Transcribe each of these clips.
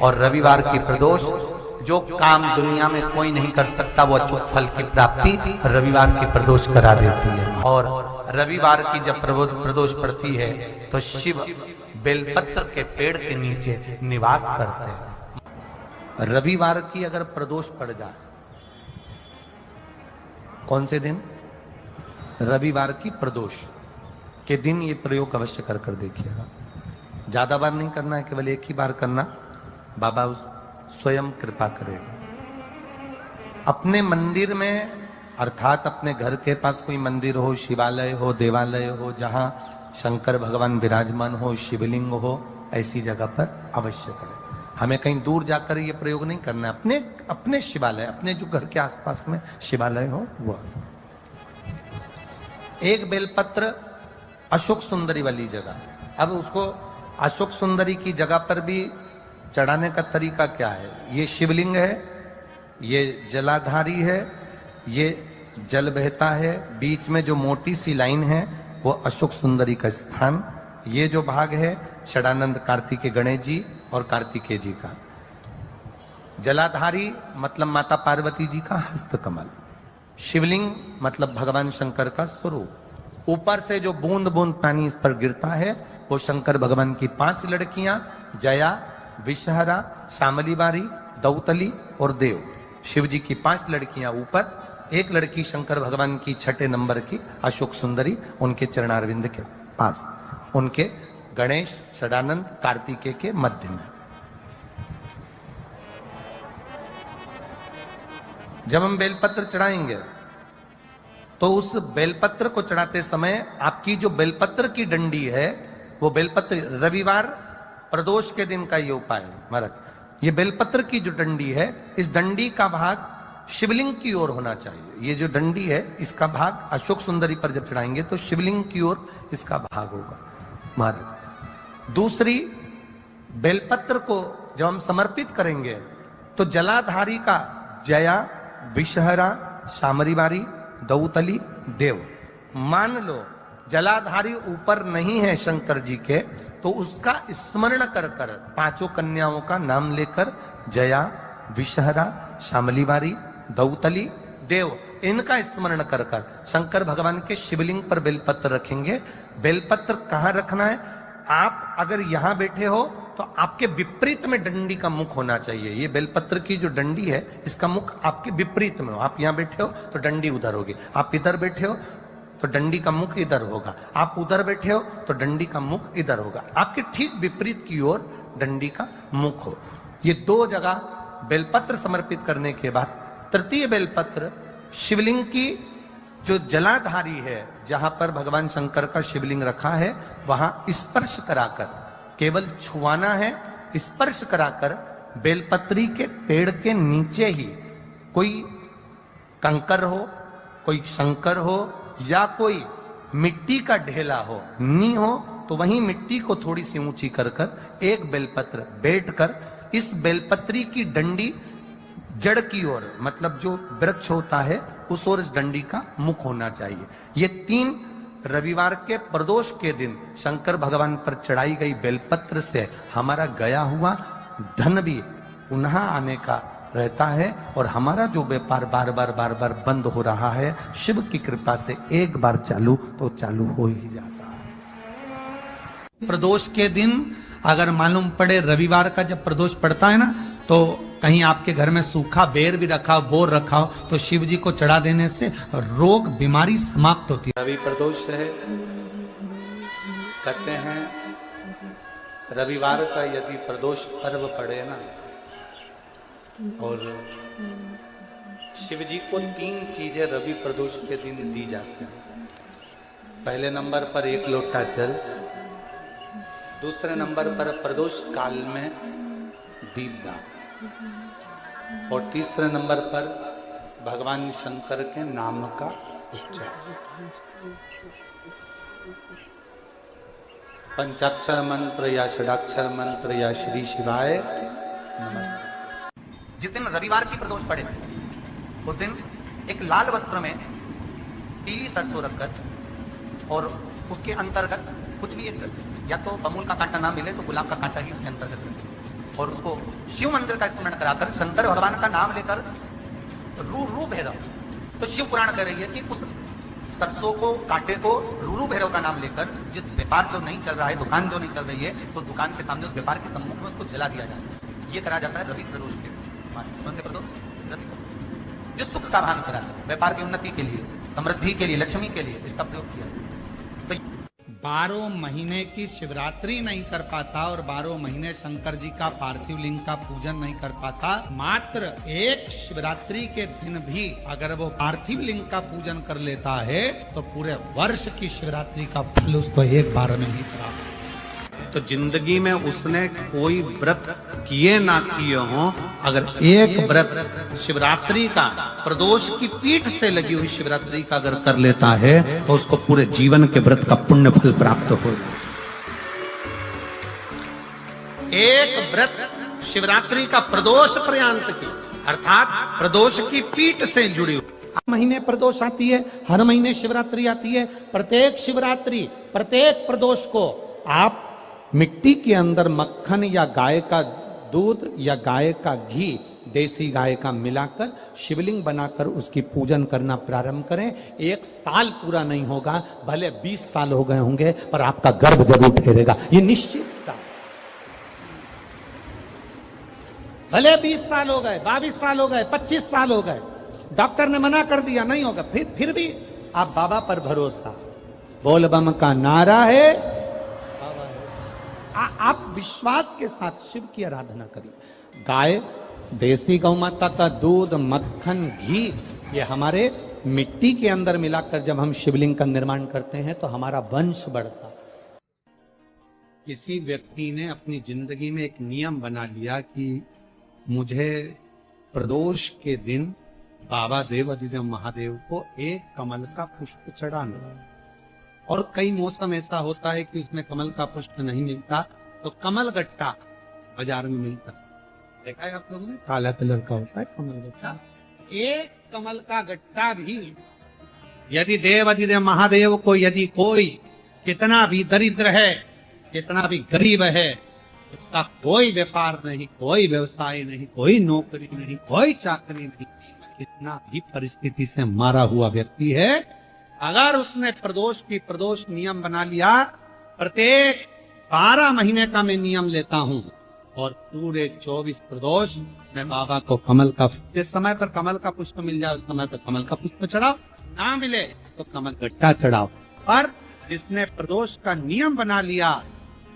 और रविवार की प्रदोष, जो काम दुनिया में कोई नहीं कर सकता वो अचूक फल की प्राप्ति रविवार की प्रदोष करा देती है। और रविवार की जब प्रदोष पड़ती है तो शिव बेलपत्र के पेड़ के नीचे निवास करते हैं। रविवार की अगर प्रदोष पड़ जाए, कौन से दिन? रविवार की प्रदोष के दिन ये प्रयोग अवश्य कर देखिएगा। ज्यादा बार नहीं करना है, केवल एक ही बार करना, बाबा स्वयं कृपा करेगा। अपने मंदिर में, अर्थात अपने घर के पास कोई मंदिर हो, शिवालय हो, देवालय हो, जहां शंकर भगवान विराजमान हो, शिवलिंग हो, ऐसी जगह पर अवश्य करें। हमें कहीं दूर जाकर ये प्रयोग नहीं करना है। अपने शिवालय, अपने जो घर के आसपास में शिवालय हो वो। एक बेलपत्र अशोक सुंदरी वाली जगह, अब उसको अशोक सुंदरी की जगह पर भी चढ़ाने का तरीका क्या है? ये शिवलिंग है, ये जलाधारी है, ये जल बहता है, बीच में जो मोटी सी लाइन है वो अशोक सुंदरी का स्थान, ये जो भाग है षडानंद कार्तिकेय गणेश जी और कार्तिकेय जी का। जलाधारी मतलब माता पार्वती जी का हस्त कमल, शिवलिंग मतलब भगवान शंकर का स्वरूप। ऊपर से जो बूंद बूंद पानी इस पर गिरता है वो शंकर भगवान की 5 लड़कियां, जया, विषहरा, शामलीबारी, दौतली और देव। शिव जी की 5 लड़कियां ऊपर, एक लड़की शंकर भगवान की 6 नंबर की अशोक सुंदरी उनके चरणारविंद के पास, उनके गणेश, षडानंद, कार्तिकेय के मध्य में। जब हम बेलपत्र चढ़ाएंगे तो उस बेलपत्र को चढ़ाते समय आपकी जो बेलपत्र की डंडी है वो बेलपत्र, रविवार प्रदोष के दिन का ये उपाय है महाराज। ये बेलपत्र की जो डंडी है, इस डंडी का भाग शिवलिंग की ओर होना चाहिए। ये जो डंडी है इसका भाग अशोक सुंदरी पर जब चढ़ाएंगे तो शिवलिंग की ओर इसका भाग होगा महाराज। दूसरी, बेलपत्र को जब हम समर्पित करेंगे तो जलाधारी का जया, विषहरा, शामरीबारी, दौतली, देव, मान लो जलाधारी ऊपर नहीं है शंकर जी के, तो उसका स्मरण कर 5 कन्याओं का नाम लेकर जया, विषहरा, शामलीबारी, दौतली, देव, इनका स्मरण कर शंकर भगवान के शिवलिंग पर बेलपत्र रखेंगे। बेलपत्र कहां रखना है? आप अगर यहां बैठे हो तो आपके विपरीत में डंडी का मुख होना चाहिए। ये बेलपत्र की जो डंडी है इसका मुख आपके विपरीत में हो। आप यहां बैठे हो तो डंडी उधर होगी, आप इधर बैठे हो तो डंडी का मुख इधर होगा, आप उधर बैठे हो तो डंडी का मुख इधर होगा। आपके ठीक विपरीत की ओर डंडी का मुख हो। ये 2 जगह बेलपत्र समर्पित करने के बाद तृतीय बेलपत्र शिवलिंग की जो जलाधारी है, जहां पर भगवान शंकर का शिवलिंग रखा है, वहां स्पर्श कराकर, केवल छुआना है, स्पर्श कराकर बेलपत्री के पेड़ के नीचे ही कोई कंकर हो, कोई शंकर हो या कोई मिट्टी का ढेला हो, नी हो, तो वहीं मिट्टी को थोड़ी सी ऊंची कर एक बेलपत्र बैठकर इस बेलपत्री की डंडी जड़ की ओर, मतलब जो वृक्ष होता है उस ओर इस डंडी का मुख होना चाहिए। ये 3 रविवार के प्रदोष के दिन शंकर भगवान पर चढ़ाई गई बेलपत्र से हमारा गया हुआ धन भी पुनः आने का रहता है और हमारा जो व्यापार बार बार बंद हो रहा है, शिव की कृपा से एक बार चालू तो चालू हो ही जाता है। प्रदोष के दिन अगर मालूम पड़े, रविवार का जब प्रदोष पड़ता है ना, तो कहीं आपके घर में सूखा बेर भी रखा हो, बोर रखा हो, तो शिव जी को चढ़ा देने से रोग बीमारी समाप्त होती है। रवि प्रदोष है, कहते हैं रविवार का यदि प्रदोष पर्व पड़े ना, और शिव जी को 3 चीजें रवि प्रदोष के दिन दी जाती हैं। पहले नंबर पर 1 लोटा जल, दूसरे नंबर पर प्रदोष काल में दीपदान, और तीसरे नंबर पर भगवान शंकर के नाम का उच्चारण। पंचाक्षर मंत्र या षडाक्षर मंत्र या श्री शिवाय नमस्ते। जिस दिन रविवार की प्रदोष पड़े उस दिन एक लाल वस्त्र में पीली सरसों रखकर और उसके अंतर्गत कुछ भी एक, या तो बमूल का कांटा ना मिले तो गुलाब का कांटा ही उसके अंतर्गत रखें। और उसको शिव मंदिर का स्मरण कराकर शंकर भगवान का नाम लेकर रू भैरव, तो शिव पुराण कह रही है कि उस सरसों को, कांटे को रूरू भैरव का नाम लेकर जिस व्यापार जो नहीं चल रहा है, दुकान जो नहीं चल रही है, तो दुकान के सामने उस व्यापार के सम्मुख में उसको जला दिया जाता है। ये करा जाता है रवि प्रदोष के, कौन से प्रदोष? रवि, जो सुख का भान कराता है, व्यापार की उन्नति के लिए, समृद्धि के लिए, लक्ष्मी के लिए इसका प्रयोग किया। तो 12 महीने की शिवरात्रि नहीं कर पाता और 12 महीने शंकर जी का पार्थिव लिंग का पूजन नहीं कर पाता, मात्र एक शिवरात्रि के दिन भी अगर वो पार्थिव लिंग का पूजन कर लेता है तो पूरे वर्ष की शिवरात्रि का फल उसको एक बार में ही प्राप्त। तो जिंदगी में उसने कोई व्रत किए ना किए हों, अगर एक व्रत शिवरात्रि का, प्रदोष की पीठ से लगी हुई शिवरात्रि का अगर कर लेता है तो उसको पूरे जीवन के व्रत का पुण्य फल प्राप्त हो। एक व्रत शिवरात्रि का प्रदोष पर्यंत की, अर्थात प्रदोष की पीठ से जुड़ी हुई। महीने प्रदोष आती है, हर महीने शिवरात्रि आती है। प्रत्येक शिवरात्रि, प्रत्येक प्रदोष को आप मिट्टी के अंदर मक्खन या गाय का दूध या गाय का घी, देसी गाय का मिलाकर शिवलिंग बनाकर उसकी पूजन करना प्रारंभ करें। 1 साल पूरा नहीं होगा, भले 20 साल हो गए होंगे, पर आपका गर्भ जरूर ठहरेगा, ये निश्चित। भले 20 साल हो गए, 22 साल हो गए, 25 साल हो गए, डॉक्टर ने मना कर दिया नहीं होगा, फिर भी आप बाबा पर भरोसा, बोल बम का नारा है, आप विश्वास के साथ शिव की आराधना करिए। गाय, देसी गौ माता का दूध, मक्खन, घी, ये हमारे मिट्टी के अंदर मिलाकर जब हम शिवलिंग का निर्माण करते हैं तो हमारा वंश बढ़ता। किसी व्यक्ति ने अपनी जिंदगी में एक नियम बना लिया कि मुझे प्रदोष के दिन बाबा देवाधिदेव महादेव को एक कमल का पुष्प चढ़ाना। और कई मौसम ऐसा होता है कि उसमें कमल का पुष्प नहीं मिलता, तो कमल गट्टा बाजार में मिलता, देखा है आप लोगों ने, काला कलर का होता है कमल गट्टा। एक कमल का गट्टा भी यदि देवाधिदेव महादेव को, यदि कोई कितना भी दरिद्र है, कितना भी गरीब है, उसका कोई व्यापार नहीं, कोई व्यवसाय नहीं, कोई नौकरी नहीं, कोई चाकरी नहीं, कितना भी परिस्थिति से मारा हुआ व्यक्ति है, अगर उसने प्रदोष नियम बना लिया, प्रत्येक 12 महीने का मैं नियम लेता हूं और पूरे 24 प्रदोष मैं बाबा को कमल का, जिस समय पर कमल का पुष्प मिल जाए उस समय पर कमल का पुष्प चढ़ाओ, ना मिले तो कमल गट्टा चढ़ाओ। पर जिसने प्रदोष का नियम बना लिया,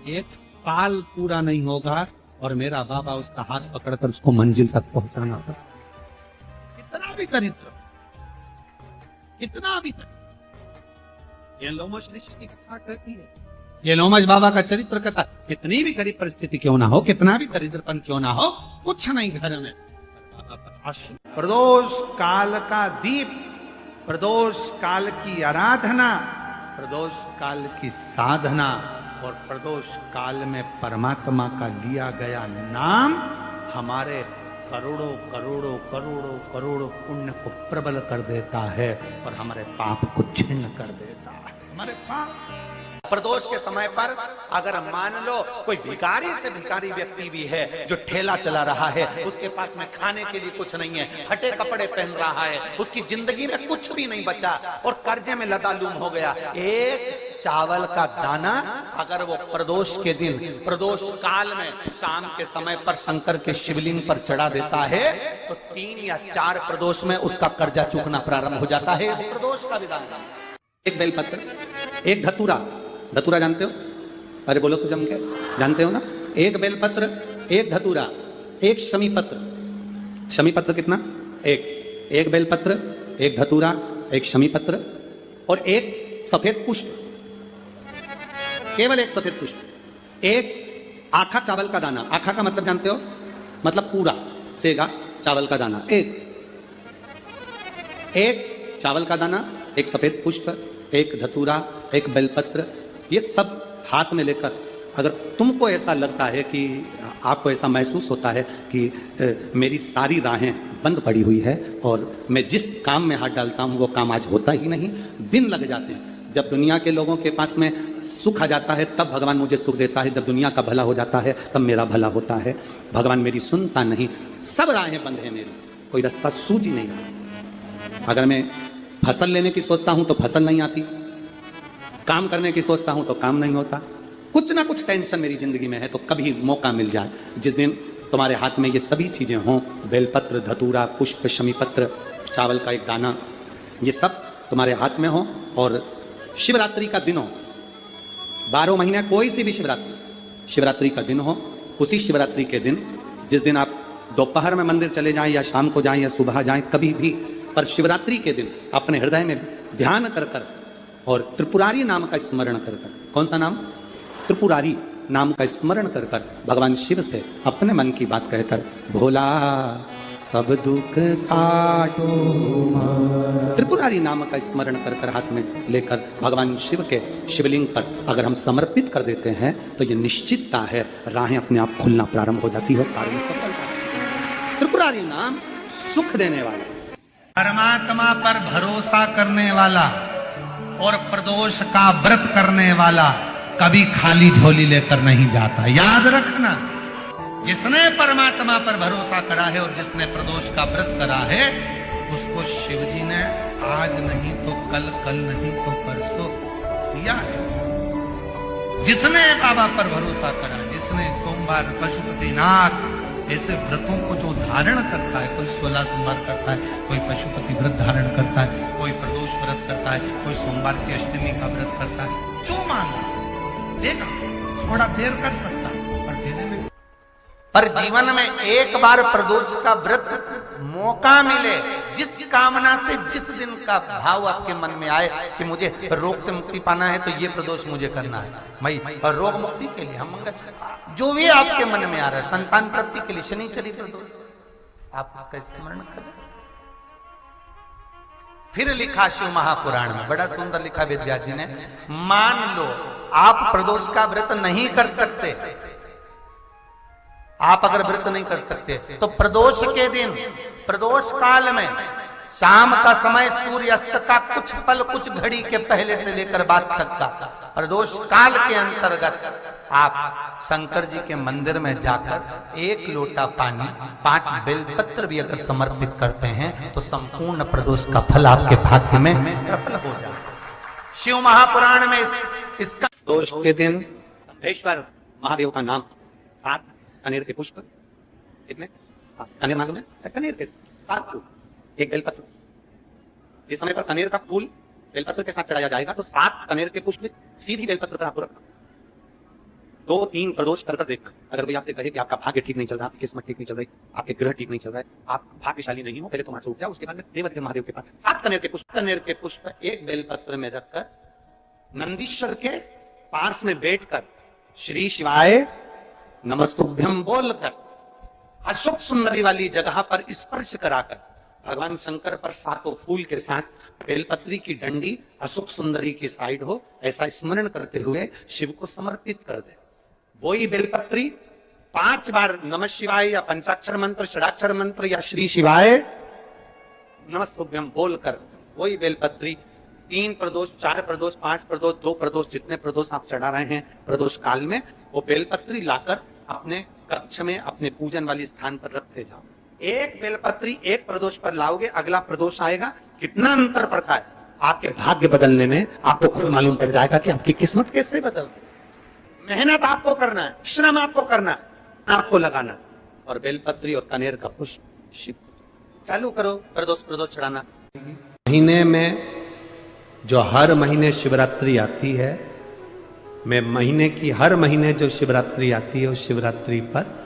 1 साल पूरा नहीं होगा और मेरा बाबा उसका हाथ पकड़कर उसको मंजिल तक पहुंचाना होगा। इतना भी दरिद्र, इतना भी दरिद्र। ये लोमश ऋषि की कथा कहती है, ये लोमश बाबा का चरित्र कथा, कितनी भी गरीब परिस्थिति क्यों ना हो, कितना भी दरिद्रपन क्यों ना हो, कुछ नहीं घर में, प्रदोष काल का दीप, प्रदोष काल की आराधना, प्रदोष काल की साधना और प्रदोष काल में परमात्मा का लिया गया नाम हमारे करोड़ों करोड़ों करोड़ों करोड़ों पुण्य को प्रबल कर देता है और हमारे पाप को छिन्न कर देता है। हमारे पाप प्रदोष के समय पर अगर मान लो कोई भिखारी से भिखारी व्यक्ति भी है जो ठेला चला रहा है, उसके पास में खाने के लिए कुछ नहीं है, फटे कपड़े पहन रहा है, उसकी जिंदगी में कुछ भी नहीं बचा और कर्जे में लदालूम हो गया, एक चावल का दाना अगर वो प्रदोष के दिन, प्रदोष काल में शाम के समय पर शंकर के शिवलिंग पर चढ़ा देता है तो 3 या 4 प्रदोष में उसका कर्जा चूकना प्रारंभ हो जाता है। प्रदोष का विधान। एक बेलपत्र, एक धतूरा, धतूरा जानते हो? अरे बोलो तो जम के, जानते हो ना? एक बेलपत्र, एक धतूरा, एक शमी पत्र। शमी पत्र कितना? एक बेलपत्र, एक धतूरा, एक शमी पत्र और एक सफेद पुष्प, केवल एक सफेद पुष्प, एक आखा चावल का दाना। आखा का मतलब जानते हो? मतलब पूरा सेगा चावल का दाना। एक चावल का दाना, एक सफेद पुष्प, एक धतूरा, एक बेलपत्र, ये सब हाथ में लेकर अगर तुमको ऐसा लगता है कि आपको ऐसा महसूस होता है कि मेरी सारी राहें बंद पड़ी हुई है और मैं जिस काम में हाथ डालता हूं वो काम आज होता ही नहीं, दिन लग जाते हैं। जब दुनिया के लोगों के पास में सुख आ जाता है तब भगवान मुझे सुख देता है, जब दुनिया का भला हो जाता है तब मेरा भला होता है। भगवान मेरी सुनता नहीं, सब राहें बंद है मेरी, कोई रास्ता सूझ ही नहीं रहा। अगर मैं फसल लेने की सोचता हूं तो फसल नहीं आती, काम करने की सोचता हूं तो काम नहीं होता, कुछ ना कुछ टेंशन मेरी जिंदगी में है। तो कभी मौका मिल जाए जिस दिन तुम्हारे हाथ में ये सभी चीजें हों, बेलपत्र, धतूरा, पुष्प, शमीपत्र, चावल का एक दाना, ये सब तुम्हारे हाथ में हो, और शिवरात्रि का दिन हो, 12 महीने कोई सी भी शिवरात्रि का दिन हो, उसी शिवरात्रि के दिन, जिस दिन आप दोपहर में मंदिर चले जाएं या शाम को जाएं या सुबह जाएं, कभी भी, पर शिवरात्रि के दिन अपने हृदय में ध्यान कर कर और त्रिपुरारी नाम का स्मरण कर कर, कौन सा नाम? त्रिपुरारी नाम का स्मरण कर कर भगवान शिव से अपने मन की बात कहकर, भोला सब दुख काटो, त्रिपुरारी नाम का स्मरण कर कर हाथ में लेकर भगवान शिव के शिवलिंग पर अगर हम समर्पित कर देते हैं तो ये निश्चितता है राहें अपने आप खुलना प्रारंभ हो जाती है और कार्य में सफलता। त्रिपुरारी नाम सुख देने वाला, परमात्मा पर भरोसा करने वाला और प्रदोष का व्रत करने वाला कभी खाली झोली लेकर नहीं जाता। याद रखना, जिसने परमात्मा पर भरोसा करा है और जिसने प्रदोष का व्रत करा है, उसको शिवजी ने आज नहीं तो कल, कल नहीं तो परसों दिया। जिसने बाबा पर भरोसा करा, जिसने सोमवार, पशुपतिनाथ ऐसे व्रतों को जो धारण करता है, कोई 16 सोमवार करता है, कोई पशुपति व्रत धारण करता है, कोई प्रदोष व्रत करता है, कोई सोमवार की अष्टमी का व्रत करता है, जो मांगा देगा। थोड़ा देर कर सकता पर देने में, पर जीवन में एक बार प्रदोष का व्रत मौका मिले, जिस कामना से जिस दिन का भाव आपके मन में आए कि मुझे रोग से मुक्ति पाना है तो ये प्रदोष मुझे करना है, मैं रोग मुक्ति के लिए, हम जो भी आपके मन में आ रहा है, संतान प्राप्ति के लिए शनिचरी प्रदोष, आप उसका स्मरण करें। फिर लिखा शिव महापुराण में, बड़ा सुंदर लिखा वेदव्यास जी ने, मान लो आप प्रदोष का व्रत नहीं कर सकते, आप अगर व्रत नहीं कर सकते तो प्रदोष के दिन, प्रदोष काल में शाम का समय सूर्यास्त का कुछ पल, कुछ घड़ी के पहले से लेकर बाद तक का प्रदोष काल के अंतर्गत आप शंकर जी के मंदिर में जाकर 1 लोटा पानी, 5 बेलपत्र भी अगर समर्पित करते हैं तो संपूर्ण प्रदोष का फल आपके भाग्य में प्रबल हो जाए। शिव महापुराण में इसका प्रदोष के दिन ईश्वर महादेव का नाम, 7 कनेर के पुष्प, कितने? कनेर मालूम है? कनेर के 7 फूल, 1 बेलपत्र। जिस समय पर कनेर का फूल बेलपत्र के साथ चढ़ाया जाएगा तो 7 कनेर के पुष्प सीधी बेलपत्र पर आपको रखना, 2-3 प्रदोष कर देखना। अगर कोई आपसे कहे कि आपका भाग्य ठीक नहीं चल रहा, किस्मत ठीक नहीं चल रही, आपके ग्रह ठीक नहीं चल रहा है, आप भाग्यशाली नहीं हो, पहले तो वहां उठ जाओ, उसके बाद में देवदेव महादेव के पास 7 कनेर के पुष्प 1 बेलपत्र में रखकर नंदीश्वर के पास में बैठकर श्री शिवाय नमस्तुभ्यम बोलकर अशोक सुंदरी वाली जगह पर स्पर्श कराकर भगवान शंकर पर 7 फूल के साथ बेलपत्री की डंडी अशोक सुंदरी की साइड हो, ऐसा स्मरण करते हुए शिव को समर्पित कर दे। वही बेलपत्री 5 बार नमः शिवाय या पंचाक्षर मंत्र, षडाक्षर मंत्र या श्री शिवाय नमस्तुभ्यम बोलकर वही बेलपत्री 3 प्रदोष, 4 प्रदोष, 5 प्रदोष, 2 प्रदोष, जितने प्रदोष आप चढ़ा रहे हैं प्रदोष काल में, वो बेलपत्री लाकर अपने कक्ष में, अपने पूजन वाली स्थान पर रखते जाओ। 1 बेलपत्री 1 प्रदोष पर लाओगे, अगला प्रदोष आएगा, कितना अंतर पड़ता है आपके भाग्य बदलने में, आपको खुद मालूम पड़ जाएगा कि आपकी किस्मत कैसे बदल। मेहनत आपको करना है, श्रम आपको करना है, आपको लगाना, और बेलपत्री और कनेर का पुष्प शिव चालू करो प्रदोष चढ़ाना। महीने में जो हर महीने शिवरात्रि आती है, मैं महीने की हर महीने जो शिवरात्रि आती है उस शिवरात्रि पर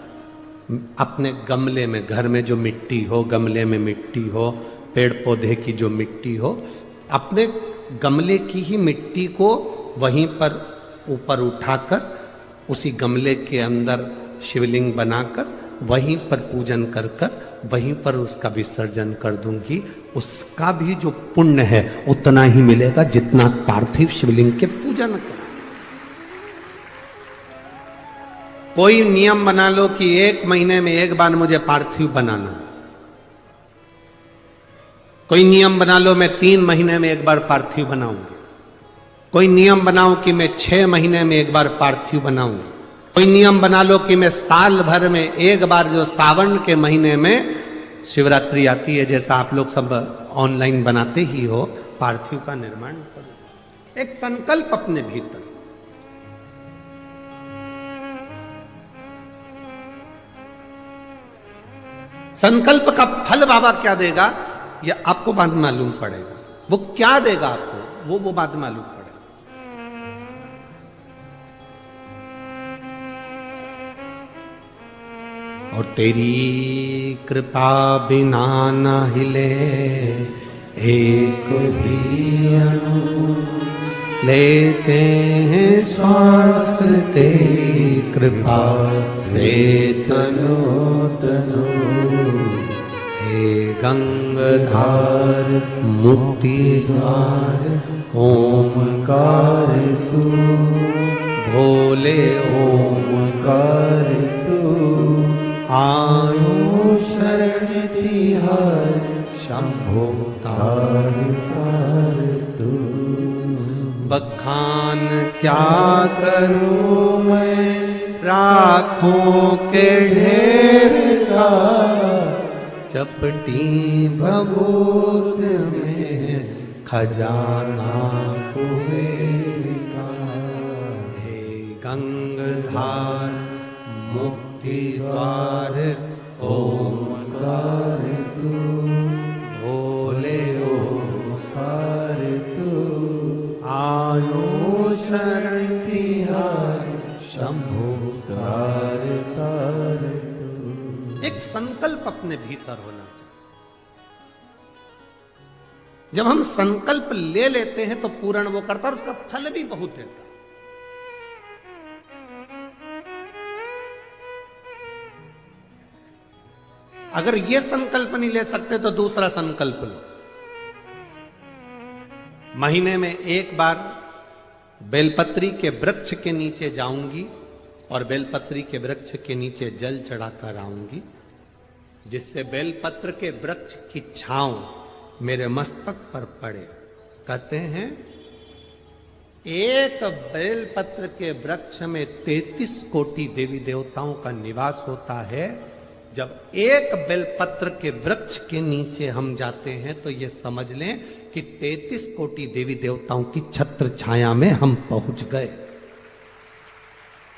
अपने गमले में, घर में जो मिट्टी हो, गमले में मिट्टी हो, पेड़ पौधे की जो मिट्टी हो, अपने गमले की ही मिट्टी को वहीं पर ऊपर उठाकर उसी गमले के अंदर शिवलिंग बनाकर वहीं पर पूजन कर कर वहीं पर उसका विसर्जन कर दूंगी। उसका भी जो पुण्य है उतना ही मिलेगा जितना पार्थिव शिवलिंग के पूजन का। कोई नियम बना लो कि 1 महीने में 1 बार मुझे पार्थिव बनाना, कोई नियम बना लो मैं 3 महीने में 1 बार पार्थिव बनाऊंगी, कोई नियम बनाओ कि मैं 6 महीने में एक बार पार्थिव बनाऊं, कोई नियम बना लो कि मैं साल भर में एक बार जो सावन के महीने में शिवरात्रि आती है, जैसा आप लोग सब ऑनलाइन बनाते ही हो, पार्थिव का निर्माण करो। एक संकल्प अपने भीतर। संकल्प का फल बाबा क्या देगा यह आपको बाद मालूम पड़ेगा। वो क्या देगा आपको वो बाद मालूम पड़ेगा। और तेरी कृपा बिना न हिले एक भी अणु, लेते हैं श्वास तेरी कृपा से तनो तनो। हे गंगाधार मुक्ति द्वार ओमकार तू, भोले ओमकार तू। आयो शरण तिहार शंभो तार तार तू। बखान क्या करूं मैं राखों के ढेर का, चपटी भभूत में खजाना कुबेर का। हे गंगाधार मुक्ति द्वार ओमकार तू, भोले ओमकार तू। आयो शरण तिहार शंभो तार तार तू। एक संकल्प अपने भीतर होना चाहिए। जब हम संकल्प ले लेते हैं तो पूर्ण वो करता है और उसका फल भी बहुत देता है। अगर ये संकल्प नहीं ले सकते तो दूसरा संकल्प लो। महीने में एक बार बेलपत्री के वृक्ष के नीचे जाऊंगी और बेलपत्री के वृक्ष के नीचे जल चढ़ाकर आऊंगी, जिससे बेलपत्र के वृक्ष की छांव मेरे मस्तक पर पड़े। कहते हैं एक बेलपत्र के वृक्ष में 33 कोटि देवी देवताओं का निवास होता है। जब एक बेलपत्र के वृक्ष के नीचे हम जाते हैं तो ये समझ लें कि 33 कोटि देवी देवताओं की छत्र छाया में हम पहुंच गए।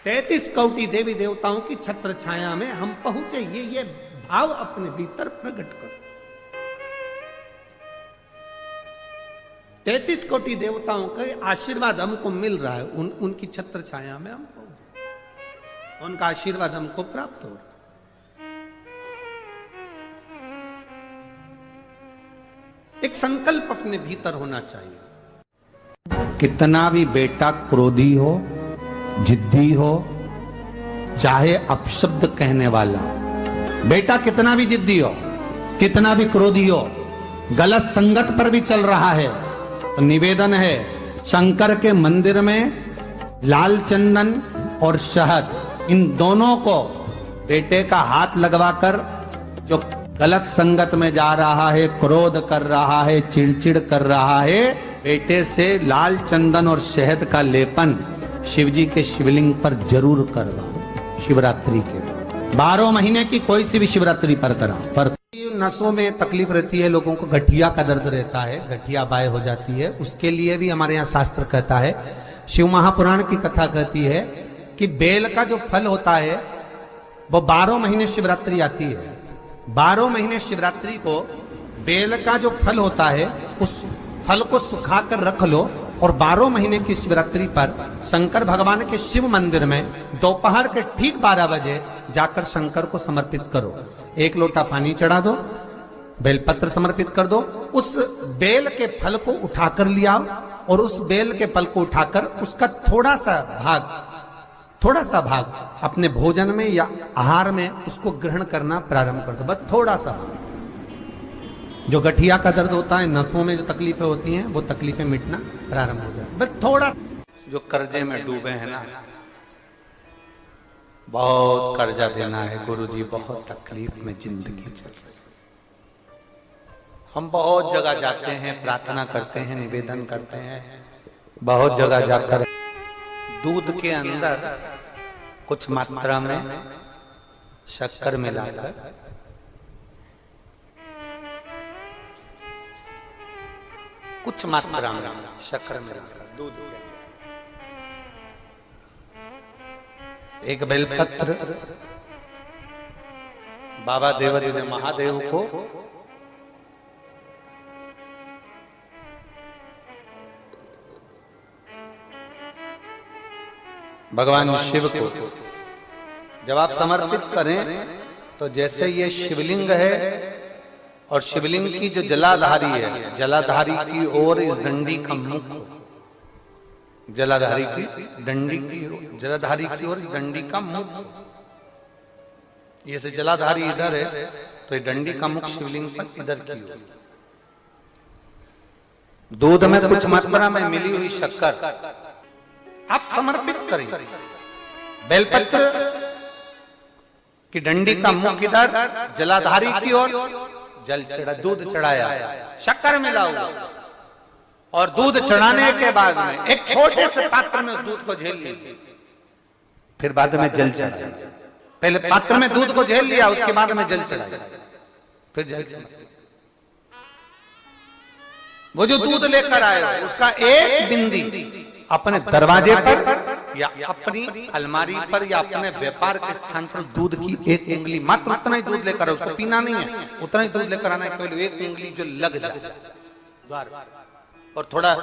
33 कोटि देवी देवताओं की छत्र छाया में हम पहुंचे। ये भाव अपने भीतर प्रकट करो। 33 कोटि देवताओं का आशीर्वाद हमको मिल रहा है। उनकी छत्र छाया में हम पहुंचे, उनका आशीर्वाद हमको प्राप्त हो रहा है। एक संकल्प अपने भीतर होना चाहिए। कितना भी बेटा क्रोधी हो, जिद्दी हो, चाहे अपशब्द कहने वाला बेटा कितना भी जिद्दी हो, कितना भी क्रोधी हो, गलत संगत पर भी चल रहा है, तो निवेदन है शंकर के मंदिर में लाल चंदन और शहद, इन दोनों को बेटे का हाथ लगवाकर, जो गलत संगत में जा रहा है, क्रोध कर रहा है, चिड़चिड़ कर रहा है, बेटे से लाल चंदन और शहद का लेपन शिवजी के शिवलिंग पर जरूर करवाओ। शिवरात्रि के 12 महीने की कोई सी भी शिवरात्रि पर करा। पर नसों में तकलीफ रहती है, लोगों को गठिया का दर्द रहता है, गठिया बाय हो जाती है, उसके लिए भी हमारे यहाँ शास्त्र कहता है, शिव महापुराण की कथा कहती है कि बेल का जो फल होता है वो 12 महीने शिवरात्रि आती है। 12 महीने शिवरात्रि को बेल का जो फल होता है उस फल को सुखाकर रख लो और 12 महीने की शिवरात्रि पर शंकर भगवान के शिव मंदिर में दोपहर के ठीक 12 बजे जाकर शंकर को समर्पित करो। 1 लोटा पानी चढ़ा दो, बेलपत्र समर्पित कर दो, उस बेल के फल को उठाकर ले आओ और उस बेल के फल को उठाकर उसका थोड़ा सा भाग अपने भोजन में या आहार में उसको ग्रहण करना प्रारंभ कर दो। बस थोड़ा सा भाग। जो गठिया का दर्द होता है, नसों में जो तकलीफें होती हैं, वो तकलीफें मिटना प्रारंभ हो जाए। बस थोड़ा। जो कर्जे में डूबे हैं ना, बहुत कर्जा देना है गुरुजी, बहुत तकलीफ में जिंदगी चल रही है। हम बहुत जगह जाते हैं, प्रार्थना करते हैं, निवेदन करते हैं, बहुत जगह जाकर दूध के अंदर कुछ मात्रा में शक्कर मिलाकर कुछ मात्रा में शक्कर मिलाकर दूध के अंदर एक बेलपत्र बाबा देवादिदेव महादेव को भगवान शिव को जब आप समर्पित करें तो जैसे ये शिवलिंग है और शिवलिंग की जो जलाधारी है, जलाधारी की ओर इस डंडी का मुख, जलाधारी की डंडी की जलाधारी की ओर इस डंडी का मुख, ये से जलाधारी इधर है तो ये डंडी का मुख शिवलिंग पर इधर की ओर, दूध में कुछ मात्रा में मिली हुई शक्कर आप समर्पित करें। बेलपत्र की डंडी का मुख इधर, जलाधारी की ओर जल चढ़ा, दूध चढ़ाया, शक्कर मिला हुआ और दूध चढ़ाने के बाद में एक छोटे से पात्र में उस दूध को झेल लीजिए, फिर बाद में जल चढ़ाया। पहले पात्र में दूध को झेल लिया, उसके बाद में जल चढ़ाया, फिर जल चढ़ाया। वो जो दूध लेकर आए उसका एक बिंदी अपने दरवाजे पर या अपनी अलमारी पर या अपने व्यापार के स्थान पर दूध की एक उंगली, मात्र उतना ही दूध लेकर, उसको पीना नहीं है, उतना ही दूध लेकर आना है, केवल एक उंगली जो लग जाए द्वार, और थोड़ा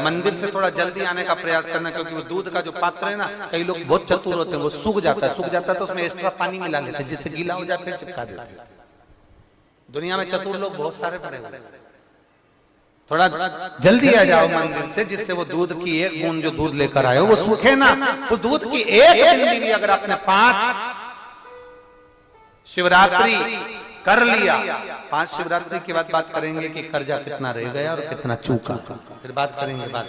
मंदिर से थोड़ा जल्दी आने का प्रयास करना, क्योंकि वो दूध का जो पात्र है ना, कई लोग बहुत चतुर होते हैं, वो सूख जाता है तो उसमें एक्स्ट्रा पानी मिला लेते हैं, जिससे गीला हो जाए फिर चिपका देते हैं। दुनिया में चतुर लोग बहुत सारे पड़े हुए हैं। थोड़ा जल्दी आ जाओ मंदिर से, जिससे वो दूध की एक बूंद जो दूध लेकर आए हो वो सूखे ना, उस दूध की एक बूंदी भी अगर आपने 5 शिवरात्रि कर लिया, 5 शिवरात्रि के बाद बात करेंगे कि कर्जा कितना रह गया और कितना चूका, फिर बात करेंगे, बात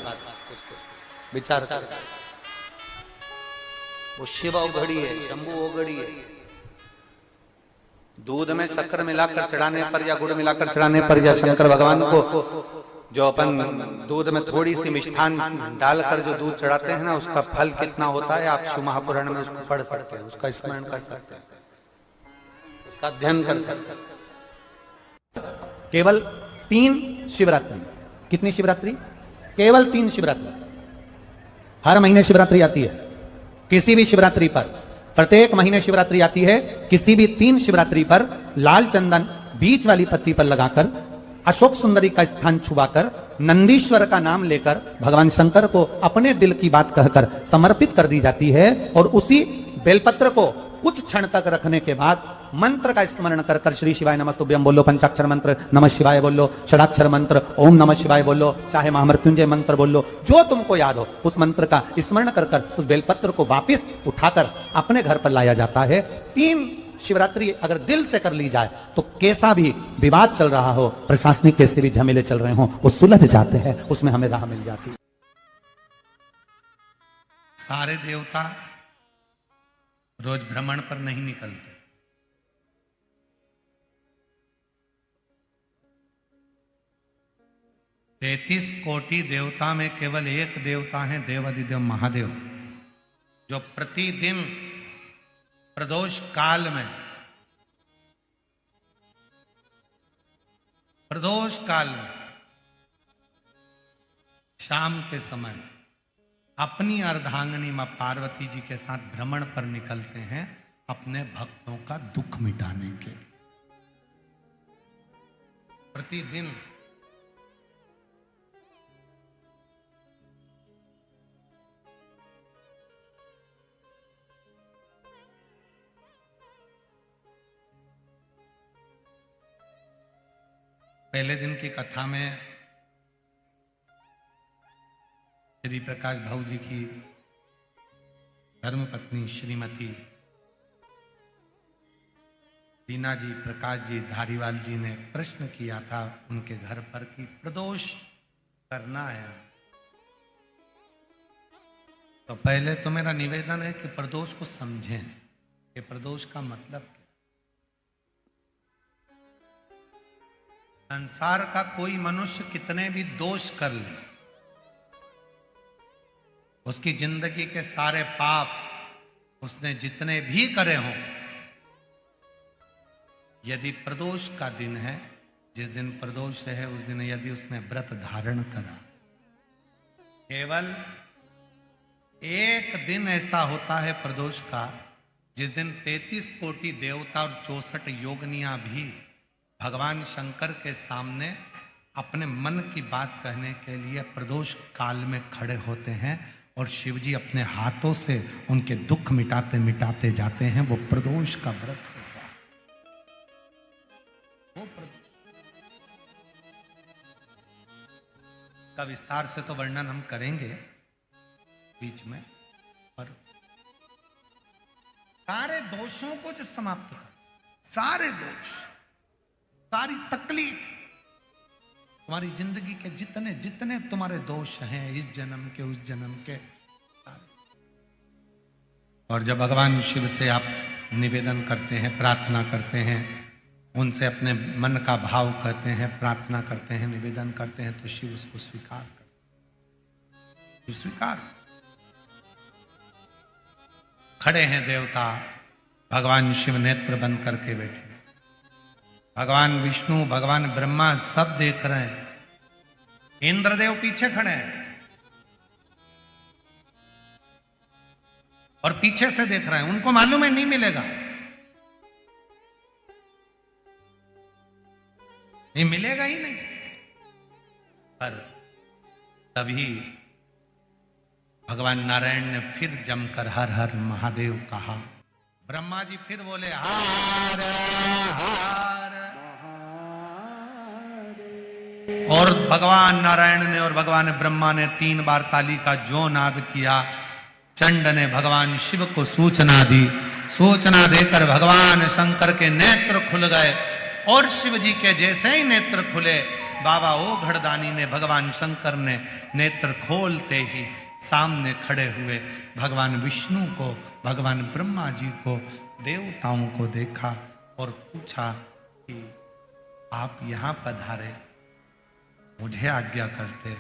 विचार कर। वो शिव औघड़ी है, शंभु औघड़ी है। दूध में शक्कर मिलाकर चढ़ाने पर या गुड़ मिलाकर चढ़ाने पर या शंकर भगवान को जो अपन दूध में थोड़ी सी मिष्ठान डालकर जो दूध चढ़ाते हैं ना, उसका फल कितना होता है आप शिव महापुराण में उसको पढ़ सकते हैं, उसका स्मरण कर सकते हैं, उसका अध्ययन कर सकते हैं। केवल 3 शिवरात्रि, कितनी शिवरात्रि? केवल 3 शिवरात्रि। हर महीने शिवरात्रि आती है, किसी भी शिवरात्रि पर, प्रत्येक महीने शिवरात्रि आती है, किसी भी 3 शिवरात्रि पर लाल चंदन बीच वाली पत्ती पर लगाकर, अशोक सुंदरी का स्थान छुआकर, नंदीश्वर का नाम लेकर भगवान शंकर को अपने दिल की बात कहकर समर्पित कर दी जाती है, और उसी बेलपत्र को कुछ क्षण तक रखने के बाद मंत्र का स्मरण कर कर श्री शिवाय नमस्तुभ्यम बोलो, पंचाक्षर मंत्र नमः शिवाय बोलो, षडाक्षर मंत्र ओम नमः शिवाय बोलो, चाहे महामृत्युंजय मंत्र बोलो, जो तुमको याद हो उस मंत्र का स्मरण कर कर उस बेलपत्र को वापिस उठाकर अपने घर पर लाया जाता है। 3 शिवरात्रि अगर दिल से कर ली जाए तो कैसा भी विवाद चल रहा हो, प्रशासनिक कैसे भी झमेले चल रहे हो, वो सुलझ जाते हैं, उसमें हमें राह मिल जाती है। सारे देवता रोज भ्रमण पर नहीं निकलते, 33 कोटि देवता में केवल एक देवता है देवादिदेव महादेव, जो प्रतिदिन प्रदोष काल में, प्रदोष काल में शाम के समय अपनी अर्धांगिनी मां पार्वती जी के साथ भ्रमण पर निकलते हैं अपने भक्तों का दुख मिटाने के लिए। प्रतिदिन पहले दिन की कथा में श्री प्रकाश भाऊ जी की धर्मपत्नी श्रीमती दीना जी, प्रकाश जी धारीवाल जी ने प्रश्न किया था उनके घर पर कि प्रदोष करना है, तो पहले तो मेरा निवेदन है कि प्रदोष को समझें कि प्रदोष का मतलब क्या। संसार का कोई मनुष्य कितने भी दोष कर ले, उसकी जिंदगी के सारे पाप उसने जितने भी करे हों, यदि प्रदोष का दिन है, जिस दिन प्रदोष है उस दिन यदि उसने व्रत धारण करा, केवल एक दिन ऐसा होता है प्रदोष का जिस दिन 33 कोटि देवता और 64 योगनियां भी भगवान शंकर के सामने अपने मन की बात कहने के लिए प्रदोष काल में खड़े होते हैं और शिव जी अपने हाथों से उनके दुख मिटाते मिटाते जाते हैं। वो प्रदोष का व्रत होता है। वो का विस्तार से तो वर्णन हम करेंगे बीच में, पर सारे दोषों को जो समाप्त कर, सारे दोष, सारी तकलीफ, तुम्हारी जिंदगी के जितने जितने तुम्हारे दोष हैं इस जन्म के उस जन्म के, और जब भगवान शिव से आप निवेदन करते हैं, प्रार्थना करते हैं, उनसे अपने मन का भाव कहते हैं, प्रार्थना करते हैं, निवेदन करते हैं, तो शिव उसको स्वीकार करते, स्वीकार। खड़े हैं देवता, भगवान शिव नेत्र बंद करके बैठे, भगवान विष्णु, भगवान ब्रह्मा सब देख रहे हैं, इंद्रदेव पीछे खड़े हैं और पीछे से देख रहे हैं। उनको मालूम है नहीं मिलेगा, नहीं मिलेगा ही नहीं। पर तभी भगवान नारायण ने फिर जमकर हर हर महादेव कहा। ब्रह्मा जी फिर बोले हर हर, और भगवान नारायण ने और भगवान ब्रह्मा ने 3 बार ताली का जो नाद किया। चंड ने भगवान शिव को सूचना दी, सूचना देकर भगवान शंकर के नेत्र खुल गए, और शिव जी के जैसे ही नेत्र खुले, बाबा ओ घड़दानी ने, भगवान शंकर ने नेत्र खोलते ही सामने खड़े हुए भगवान विष्णु को, भगवान ब्रह्मा जी को, देवताओं को देखा और पूछा कि आप यहां पधारे, मुझे आज्ञा करते।